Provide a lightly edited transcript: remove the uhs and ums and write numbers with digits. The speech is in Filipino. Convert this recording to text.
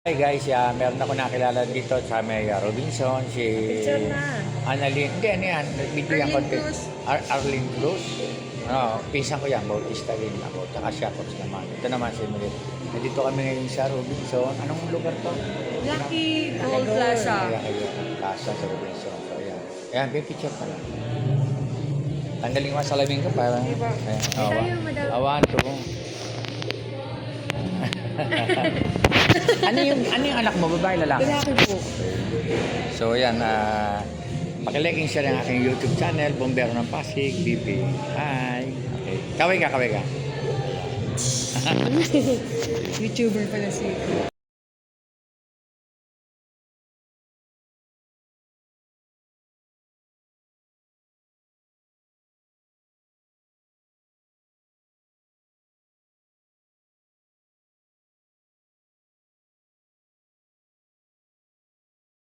Hi guys, meron ako nakilala dito sa may Robinson, si Picture na. Annalyn. Hindi, ano yan? Video yan Arlene konti. Cruz. Arlene Cruz. Pinsan ko yan, Bautista rin ako. Tsaka siya, Coach naman. Ito naman si Emilit. Nandito kami ngayon sa Robinson. Anong lugar to? Lucky Gold Plaza. Ayan, Plaza sa Robinson. So, ayan. Ayan, may picture pa lang. Tanggalin mo ang salamin ko para... Diba? Ayan, Tayo, madam. awan to. ano yung anak mo, babae, lalaki? Lalaki po. So yan, pakiliking share ng aking YouTube channel, Bombero ng Pasig, BP. Hi! Okay. Kaway ka. YouTuber pala si